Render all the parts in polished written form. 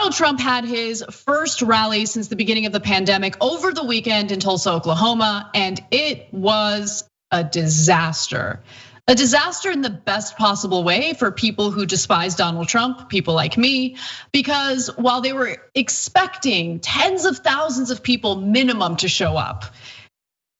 Donald Trump had his first rally since the beginning of the pandemic over the weekend in Tulsa, Oklahoma, and it was a disaster. A disaster in the best possible way for people who despise Donald Trump, people like me, because while they were expecting tens of thousands of people minimum to show up,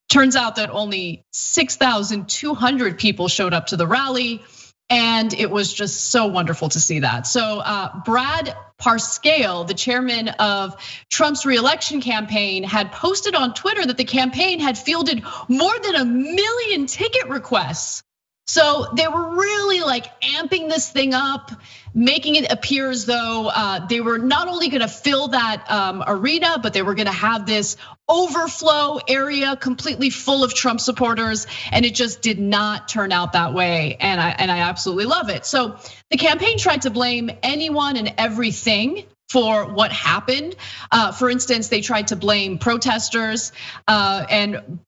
turns out that only 6,200 people showed up to the rally. And it was just so wonderful to see that. So Brad Parscale, the chairman of Trump's reelection campaign, had posted on Twitter that the campaign had fielded more than 1 million ticket requests. So they were really like amping this thing up, making it appear as though they were not only gonna fill that arena, but they were gonna have this overflow area completely full of Trump supporters, and it just did not turn out that way, and I absolutely love it. So the campaign tried to blame anyone and everything for what happened. For instance, they tried to blame protesters, and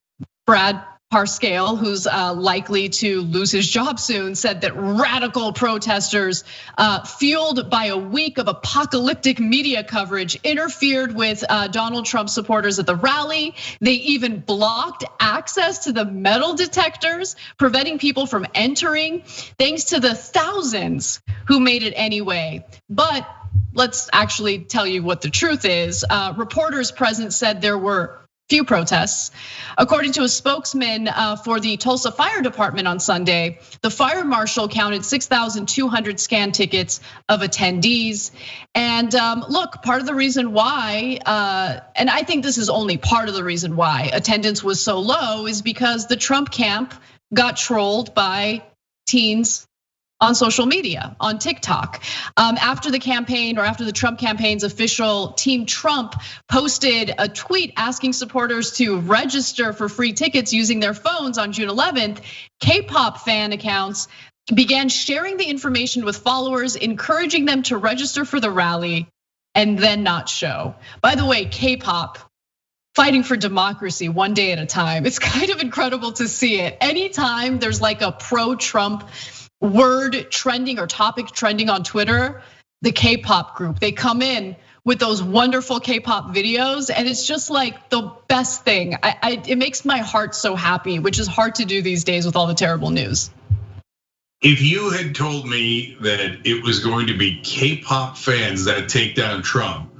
Brad Parscale, who's likely to lose his job soon, said that radical protesters, fueled by a week of apocalyptic media coverage, interfered with Donald Trump supporters at the rally. They even blocked access to the metal detectors, preventing people from entering, thanks to the thousands who made it anyway. But let's actually tell you what the truth is. Reporters present said there were few protests. According to a spokesman for the Tulsa Fire Department on Sunday, the fire marshal counted 6,200 scanned tickets of attendees. And look, part of the reason why, and I think this is only part of the reason why attendance was so low, is because the Trump camp got trolled by teens on social media, on TikTok. After the campaign, or after the Trump campaign's official Team Trump posted a tweet asking supporters to register for free tickets using their phones on June 11th, K-pop fan accounts began sharing the information with followers, encouraging them to register for the rally and then not show. By the way, K-pop, fighting for democracy one day at a time. It's kind of incredible to see it. Anytime there's like a pro-Trump word trending or topic trending on Twitter, the K-pop group, they come in with those wonderful K-pop videos, and it's just like the best thing. It makes my heart so happy, which is hard to do these days with all the terrible news. If you had told me that it was going to be K-pop fans that take down Trump,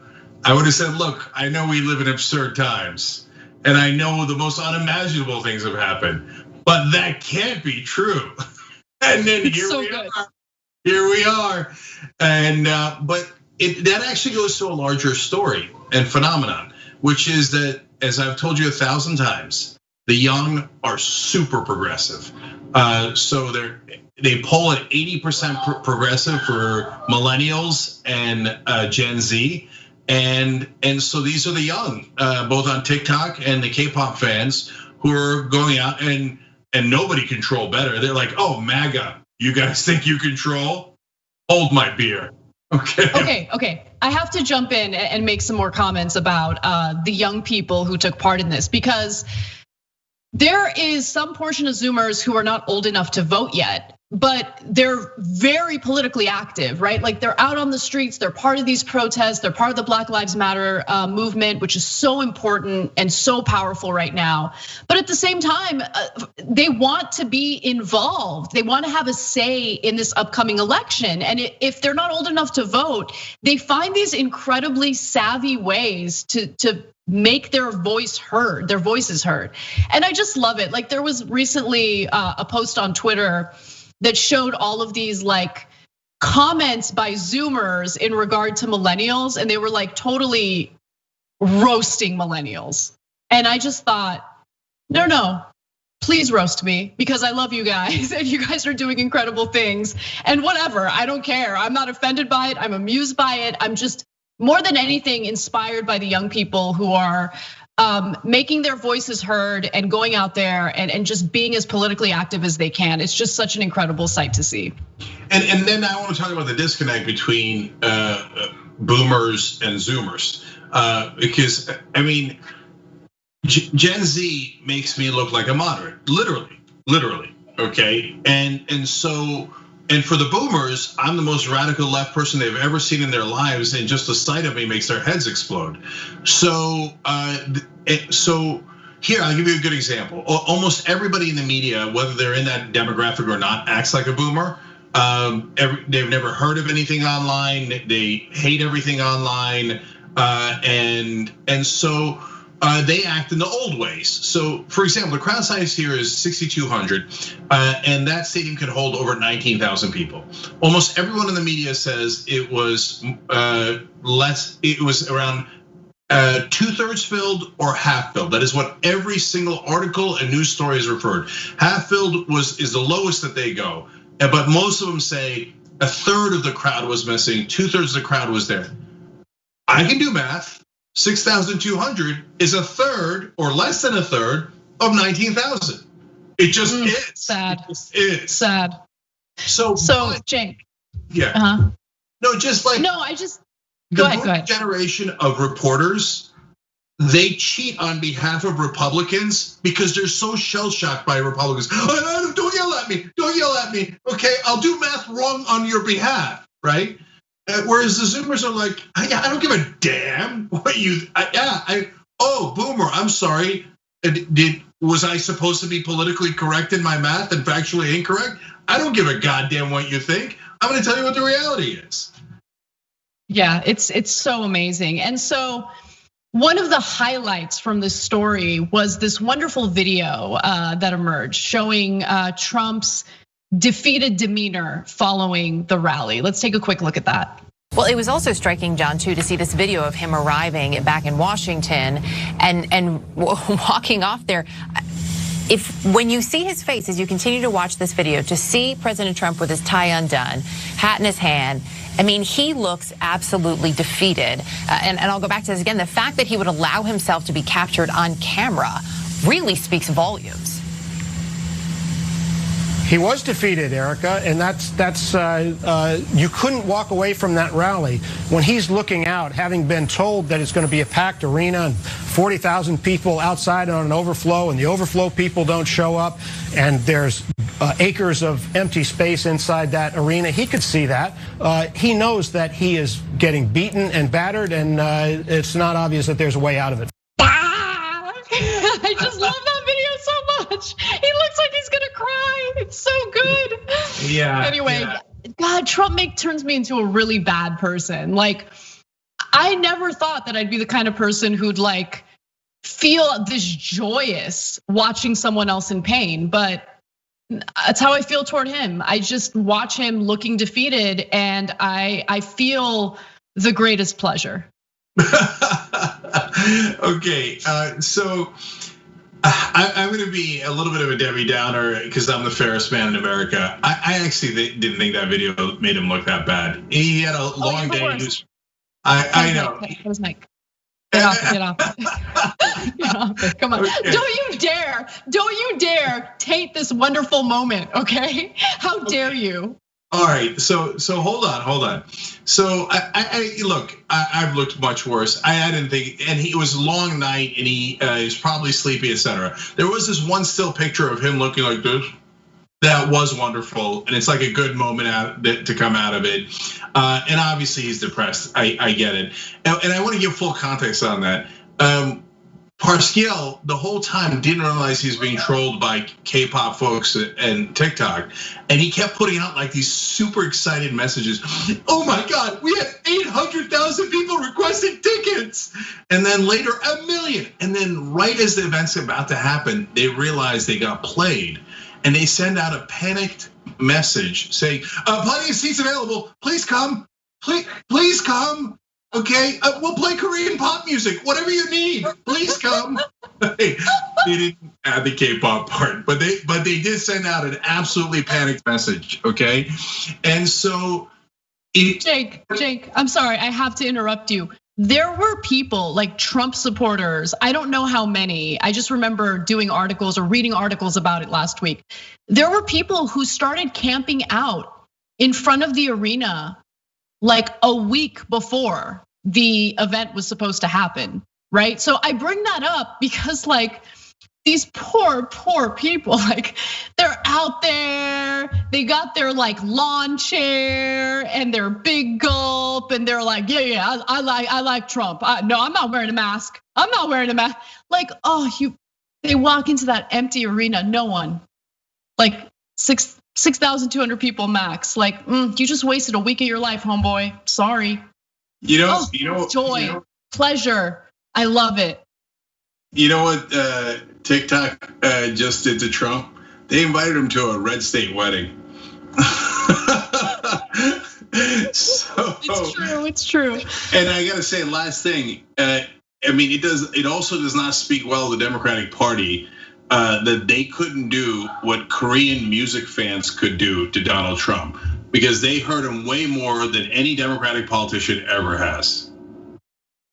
I would have said, look, I know we live in absurd times, and I know the most unimaginable things have happened, but that can't be true. And then here we are, and but that actually goes to a larger story and phenomenon, which is that, as I've told you 1,000 times, the young are super progressive. So they poll at 80% progressive for millennials and Gen Z, and so these are the young, both on TikTok and the K-pop fans who are going out and nobody control better. They're like, oh, MAGA, you guys think you control? Hold my beer. Okay. I have to jump in and make some more comments about the young people who took part in this, because there is some portion of Zoomers who are not old enough to vote yet, but they're very politically active, right? Like they're out on the streets, they're part of these protests, they're part of the Black Lives Matter movement, which is so important and so powerful right now. But at the same time, they want to be involved. They want to have a say in this upcoming election. And if they're not old enough to vote, they find these incredibly savvy ways to make their voices heard. And I just love it. Like there was recently a post on Twitter that showed all of these like comments by Zoomers in regard to millennials, and they were like totally roasting millennials. And I just thought, no, please roast me, because I love you guys and you guys are doing incredible things. And whatever, I don't care. I'm not offended by it. I'm amused by it. I'm just more than anything inspired by the young people who are making their voices heard and going out there and just being as politically active as they can. It's just such an incredible sight to see. And then I want to talk about the disconnect between boomers and Zoomers, because I mean, Gen Z makes me look like a moderate, literally, okay. And so And for the boomers, I'm the most radical left person they've ever seen in their lives, and just the sight of me makes their heads explode. So here, I'll give you a good example. Almost everybody in the media, whether they're in that demographic or not, acts like a boomer. They've never heard of anything online. They hate everything online, and so they act in the old ways. So, for example, the crowd size here is 6,200, and that stadium can hold over 19,000 people. Almost everyone in the media says it was less. It was around 2/3 filled or half filled. That is what every single article and news story has referred. Half filled is the lowest that they go, but most of them say 1/3 of the crowd was missing, 2/3 of the crowd was there. I can do math. 6,200 is 1/3 or less than 1/3 of 19,000. It just is. Sad. It just is. Sad. So Cenk. Yeah. No, just like go ahead. Generation of reporters, they cheat on behalf of Republicans because they're so shell shocked by Republicans. Don't yell at me. Don't yell at me. Okay, I'll do math wrong on your behalf, right? Whereas the Zoomers are like, I don't give a damn what you. Oh, boomer. I'm sorry. Was I supposed to be politically correct in my math and factually incorrect? I don't give a goddamn what you think. I'm going to tell you what the reality is. Yeah, it's so amazing. And so one of the highlights from this story was this wonderful video that emerged showing Trump's defeated demeanor following the rally. Let's take a quick look at that. Well, it was also striking, John, too, to see this video of him arriving back in Washington and walking off there. When you see his face as you continue to watch this video, to see President Trump with his tie undone, hat in his hand, I mean, he looks absolutely defeated. And I'll go back to this again. The fact that he would allow himself to be captured on camera really speaks volumes. He was defeated, Erica, and that's you couldn't walk away from that rally when he's looking out, having been told that it's going to be a packed arena and 40,000 people outside on an overflow, and the overflow people don't show up, and there's acres of empty space inside that arena. He could see that. He knows that he is getting beaten and battered, and it's not obvious that there's a way out of it. I just love that video so much. He looks like he's gonna cry. It's so good. Yeah. Anyway, God, Trump turns me into a really bad person. Like, I never thought that I'd be the kind of person who'd like feel this joyous watching someone else in pain, but that's how I feel toward him. I just watch him looking defeated, and I feel the greatest pleasure. Okay, so I'm going to be a little bit of a Debbie Downer because I'm the fairest man in America. I actually didn't think that video made him look that bad. He had a long day. I know. It was Mike. Get off it. Get off it. Come on. Okay. Don't you dare taint this wonderful moment, okay? How dare you? All right, so hold on. So I've looked much worse. I didn't think, and it was a long night, and he was probably sleepy, etc. There was this one still picture of him looking like this. That was wonderful, and it's like a good moment to come out of it. And obviously he's depressed. I get it, and I want to give full context on that. Pascal the whole time didn't realize he's being trolled by K-pop folks and TikTok, and he kept putting out like these super excited messages. Oh my God, we had 800,000 people requesting tickets, and then later 1 million. And then right as the event's about to happen, they realize they got played, and they send out a panicked message saying, "Plenty of seats available. Please come. Please come. Okay, we'll play Korean pop music, whatever you need. Please come." They didn't add the K-pop part, but they did send out an absolutely panicked message. Okay, and so Jake, I'm sorry, I have to interrupt you. There were people like Trump supporters. I don't know how many. I just remember doing articles or reading articles about it last week. There were people who started camping out in front of the arena like a week before the event was supposed to happen, right? So I bring that up because like these poor people, like they're out there, they got their like lawn chair and their big gulp, and they're like, yeah, I like Trump. No, I'm not wearing a mask. I'm not wearing a mask. Like, they walk into that empty arena, no one, like 6,200 people max. Like, you just wasted a week of your life, homeboy. Sorry. Joy, pleasure. I love it. You know what TikTok just did to Trump? They invited him to a red state wedding. It's true. And I gotta say, last thing, I mean, it also does not speak well of the Democratic Party that they couldn't do what Korean music fans could do to Donald Trump, because they hurt him way more than any Democratic politician ever has.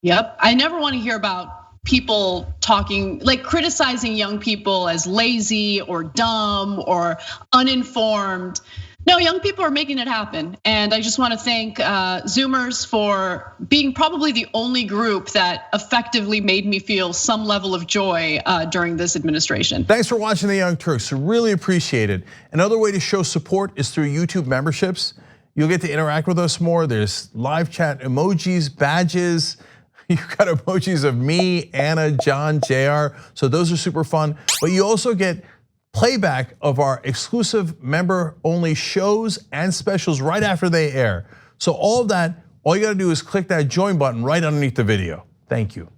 Yep, I never want to hear about people talking, like criticizing young people as lazy or dumb or uninformed. No, young people are making it happen. And I just want to thank Zoomers for being probably the only group that effectively made me feel some level of joy during this administration. Thanks for watching The Young Turks, really appreciate it. Another way to show support is through YouTube memberships. You'll get to interact with us more. There's live chat emojis, badges. You've got emojis of me, Anna, John, JR. So those are super fun. But you also get playback of our exclusive member-only shows and specials right after they air. So all of that, all you gotta do is click that join button right underneath the video. Thank you.